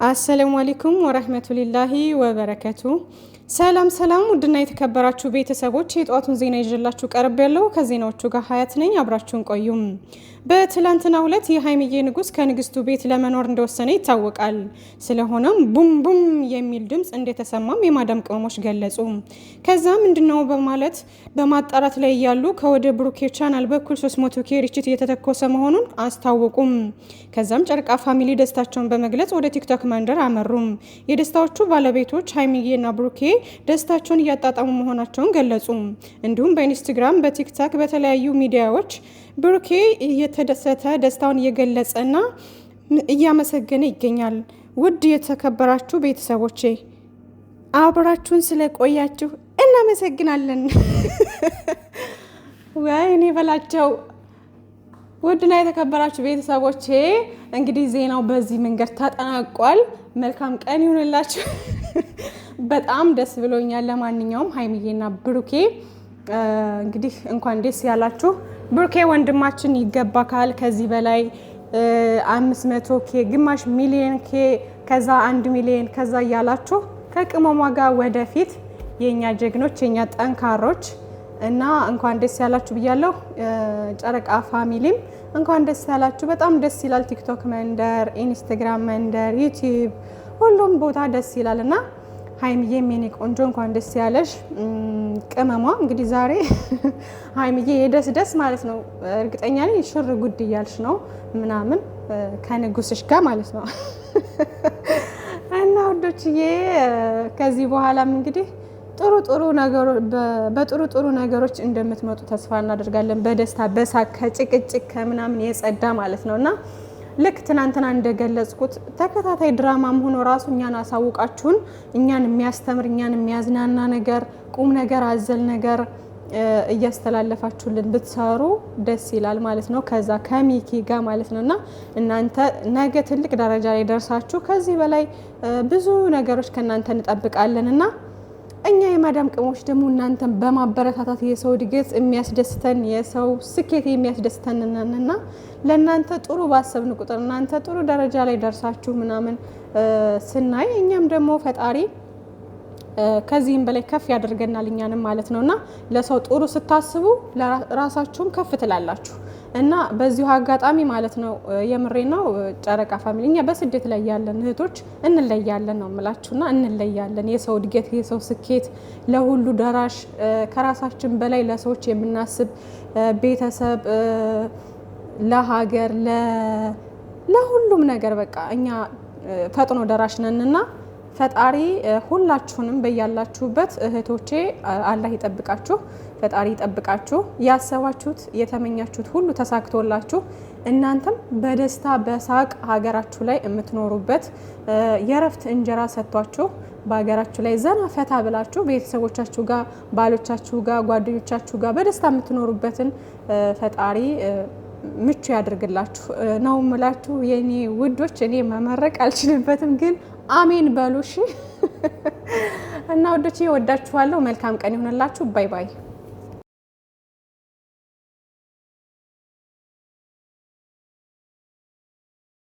አሰላሙ አለይኩም ወራህመቱላሂ ወበረከቱ። ሰላም ውድና የተከበራችሁ ቤተሰቦች የጧቱን ዜና ይዤላችሁ ቀርብ ያለው ከዜናዎቹ ጋር ሀያት ነኝ። አብራችሁን ቆዩም። በትላንትናው ዕለት የሀይሚዬ ንጉስ ከንግስቱ ቤት ለመኖር እንደወሰነ ይታወቃል። ስለሆነም ቡም ቡም የሚል ድምጽ እንደተሰማም የማዳም ቅመሞች ገለጹ። ከዛ ምንድነው በማለት በማጣራት ላይ ያሉ ከወደ ብሩኬ ቻናል በኩል 300 ኬ ሪችት እየተተኮሰ መሆኑን አስታወቁም። ከዛም ጨርቃ ፋሚሊ ደስታቸውን በመግለጽ ወደ ቲክቶክ መንደር አመሩም። የደስታዎቹ ባለቤቶች ሀይሚዬና ብሩኬ ደስታቸውን እያጣጣሙ መሆናቸውን ገለጹ። እንዲሁም በኢንስታግራም፣ በቲክቶክ፣ በተለያዩ ሚዲያዎች ብሩኬ እየተደሰተ ደስታውን እየገለጸና እያመሰገነ ይገኛል። ውድ የተከበራችሁ ቤተሰቦቼ አብራችሁን ስለቆያችሁ እናመሰግናለን። ወይኔ በላቸው። ውድና የተከበራችሁ ቤተሰቦቼ እንግዲህ ዜናው በዚህ መንገድ ተጠናቋል። መልካም ቀን ይሁንላችሁ። በጣም ደስ ብሎኛል። ለማንኛውም ሀይሚዬና ብሩኬ እንግዲህ እንኳን ደስ ያላችሁ። ብሩኬ ወንድማችን ይገባካል። ከዚህ በላይ 500 ኬ፣ ግማሽ ሚሊዮን ኬ፣ ከዛ 1 ሚሊዮን ከዛ እያላችሁ ከቅመሟ ጋር ወደፊት የኛ ጀግኖች የኛ ጠንካሮች እና እንኳን ደስ ያላችሁ ብያለሁ። ጨረቃ ፋሚሊም እንኳን ደስ ያላችሁ። በጣም ደስ ይላል። ቲክቶክ መንደር፣ ኢንስታግራም መንደር፣ ዩቲዩብ ሁሉም ቦታ ደስ ይላልና ሀይሚዬም የኔ ቆንጆ እንኳን ደስ ያለሽ። ቅመሟ እንግዲህ ዛሬ ሀይሚዬ የደስ ማለት ነው። እርግጠኛ ነኝ ሽር ጉድ እያልሽ ነው ምናምን ከንጉስሽ ጋር ማለት ነው። እና ወዶችዬ ከዚህ በኋላም እንግዲህ በጥሩ ነገሮች እንደምትመጡ ተስፋ እናደርጋለን። በደስታ በሳቅ ከጭቅጭቅ ከምናምን የጸዳ ማለት ነውና ልክ ትናንትና እንደገለጽኩት ተከታታይ ድራማም ሆኖ ራሱ እኛን አሳውቃችሁን እኛን የሚያስተምር እኛን የሚያዝናና ነገር ቁም ነገር አዘል ነገር እያስተላለፋችሁልን ብትሰሩ ደስ ይላል ማለት ነው። ከዛ ከሚኪ ጋር ማለት ነውና እናንተ ነገ ትልቅ ደረጃ ላይ ደርሳችሁ ከዚህ በላይ ብዙ ነገሮች ከእናንተ እንጠብቃለንና እኛ የማዳም ቅሞች ደግሞ እናንተን በማበረታታት የሰው እድገት የሚያስደስተን የሰው ስኬት የሚያስደስተንና ለእናንተ ጥሩ ባሰብን ቁጥር እናንተ ጥሩ ደረጃ ላይ ደርሳችሁ ምናምን ስናይ እኛም ደግሞ ፈጣሪ ከዚህም በላይ ከፍ ያደርገናል እኛንም ማለት ነውና ለሰው ጥሩ ስታስቡ ለራሳችሁም ከፍ ትላላችሁ። እና በዚሁ አጋጣሚ ማለት ነው የምሬ ነው ጨረቃ ፋሚሊ እኛ በስደት ላይ ያለን እህቶች እንለያለን ነው የምላችሁና እንለያለን። የሰው እድገት የሰው ስኬት ለሁሉ ደራሽ ከራሳችን በላይ ለሰዎች የምናስብ ቤተሰብ ለሀገር ለሁሉም ነገር በቃ እኛ ፈጥኖ ደራሽ ነንና ፈጣሪ ሁላችሁንም በያላችሁበት እህቶቼ አላህ ይጠብቃችሁ። ፈጣሪ ይጠብቃችሁ። ያሰባችሁት የተመኛችሁት ሁሉ ተሳክቶላችሁ እናንተም በደስታ በሳቅ ሀገራችሁ ላይ የምትኖሩበት የረፍት እንጀራ ሰጥቷችሁ በሀገራችሁ ላይ ዘና ፈታ ብላችሁ ቤተሰቦቻችሁ ጋር ባሎቻችሁ ጋር ጓደኞቻችሁ ጋር በደስታ የምትኖሩበትን ፈጣሪ ምቹ ያድርግላችሁ ነው የምላችሁ የኔ ውዶች። እኔ መመረቅ አልችልበትም ግን አሜን በሉሽ። እና ወዶቼ ወዳችኋለሁ። መልካም ቀን ይሁንላችሁ። ባይ ባይ።